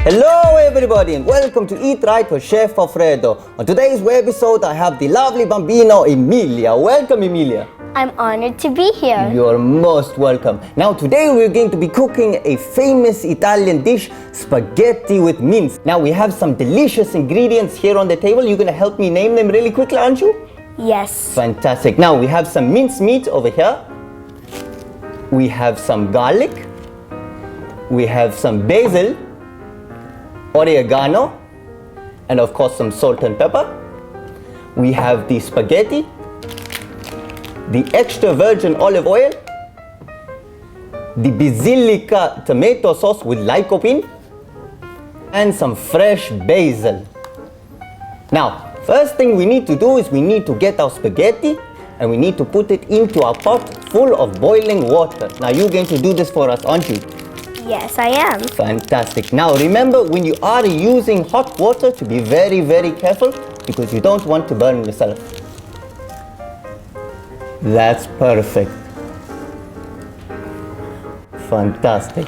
Hello everybody and welcome to Eat Right with Chef Alfredo. On today's webisode I have the lovely bambino Emilia. Welcome Emilia. I'm honored to be here. You're most welcome. Now today we're going to be cooking a famous Italian dish, spaghetti with mince. Now we have some delicious ingredients here on the table. You're going to help me name them really quickly, aren't you? Yes. Fantastic. Now we have some mince meat over here. We have some garlic. We have some basil, oregano, and of course some salt and pepper. We have the spaghetti, the extra virgin olive oil, the basilica tomato sauce with lycopene, and some fresh basil. Now, first thing we need to do is we need to get our spaghetti and we need to put it into our pot full of boiling water. Now you're going to do this for us, aren't you? Yes, I am. Fantastic. Now remember, when you are using hot water, to be very, very careful because you don't want to burn yourself. That's perfect. Fantastic.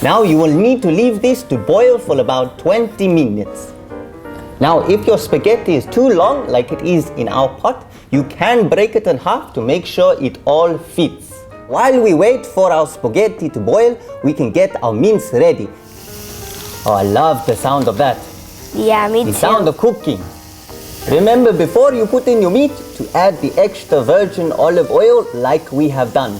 Now you will need to leave this to boil for about 20 minutes. Now if your spaghetti is too long, like it is in our pot, you can break it in half to make sure it all fits. While we wait for our spaghetti to boil, we can get our mince ready. Oh, I love the sound of that. Yeah, me too. The sound of cooking. Remember, before you put in your meat, to add the extra virgin olive oil like we have done.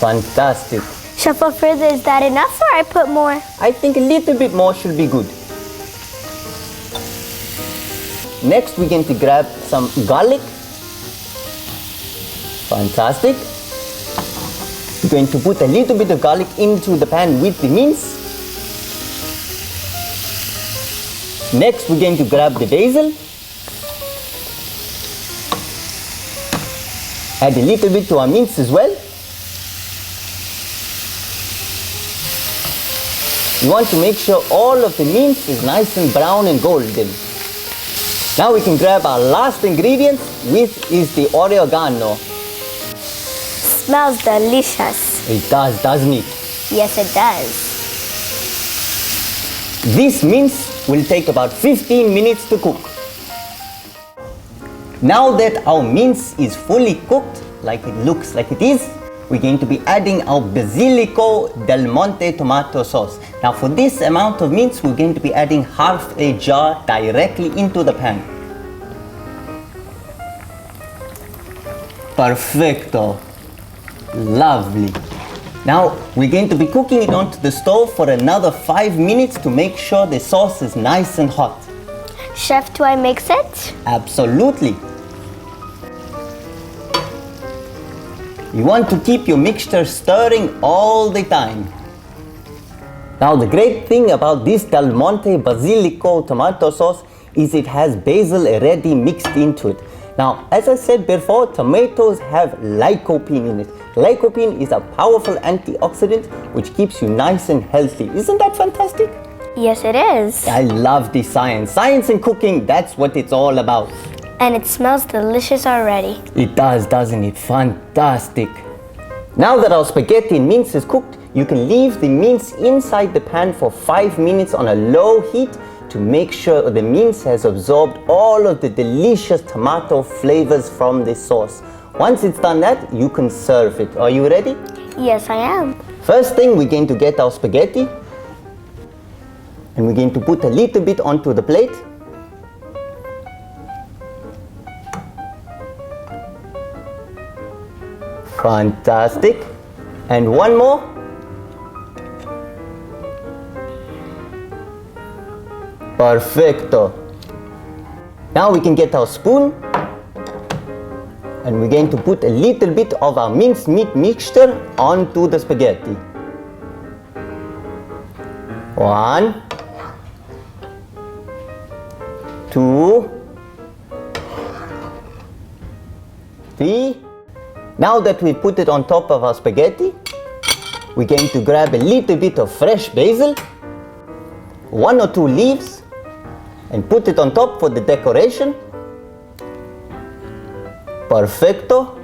Fantastic. Chef Alfredo, is that enough or I put more? I think a little bit more should be good. Next, we're going to grab some garlic. Fantastic. We're going to put a little bit of garlic into the pan with the mince. Next, we're going to grab the basil. Add a little bit to our mince as well. You want to make sure all of the mince is nice and brown and golden. Now we can grab our last ingredient, which is the oregano. Smells delicious. It does, doesn't it? Yes, it does. This mince will take about 15 minutes to cook. Now that our mince is fully cooked, like it looks like it is, we're going to be adding our Basilico del Monte tomato sauce. Now for this amount of mince, we're going to be adding half a jar directly into the pan. Perfecto. Lovely. Now we're going to be cooking it onto the stove for another 5 minutes to make sure the sauce is nice and hot. Chef, do I mix it? Absolutely. You want to keep your mixture stirring all the time. Now the great thing about this Del Monte Basilico tomato sauce is it has basil already mixed into it. Now, as I said before, tomatoes have lycopene in it. Lycopene is a powerful antioxidant which keeps you nice and healthy. Isn't that fantastic? Yes, it is. I love the science. Science and cooking, that's what it's all about. And it smells delicious already. It does, doesn't it? Fantastic. Now that our spaghetti and mince is cooked, you can leave the mince inside the pan for 5 minutes on a low heat to make sure the mince has absorbed all of the delicious tomato flavors from the sauce. Once it's done that, you can serve it. Are you ready? Yes, I am. First thing, we're going to get our spaghetti and we're going to put a little bit onto the plate. Fantastic. And one more. Perfecto. Now we can get our spoon and we're going to put a little bit of our minced meat mixture onto the spaghetti. 1, 2, 3. Now that we put it on top of our spaghetti, we're going to grab a little bit of fresh basil, 1 or 2 leaves, and put it on top for the decoration. Perfecto.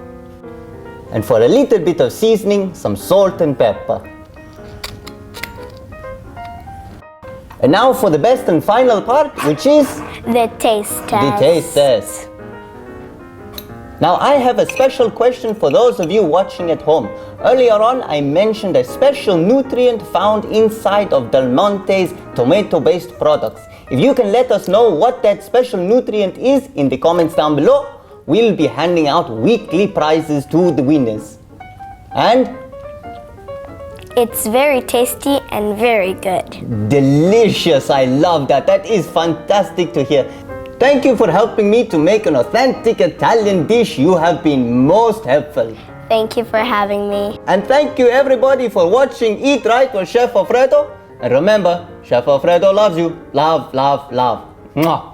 And for a little bit of seasoning, some salt and pepper. And now for the best and final part, which is The taste test. the taste test. Now I have a special question for those of you watching at home. Earlier on I mentioned a special nutrient found inside of Del Monte's tomato-based products. If you can let us know what that special nutrient is in the comments down below, we'll be handing out weekly prizes to the winners. And It's very tasty and very good. delicious, I love that. That is fantastic to hear. Thank you for helping me to make an authentic Italian dish. You have been most helpful. Thank you for having me. And thank you everybody for watching Eat Right with Chef Alfredo. And remember, Chef Alfredo loves you. Love, love, love. Mwah.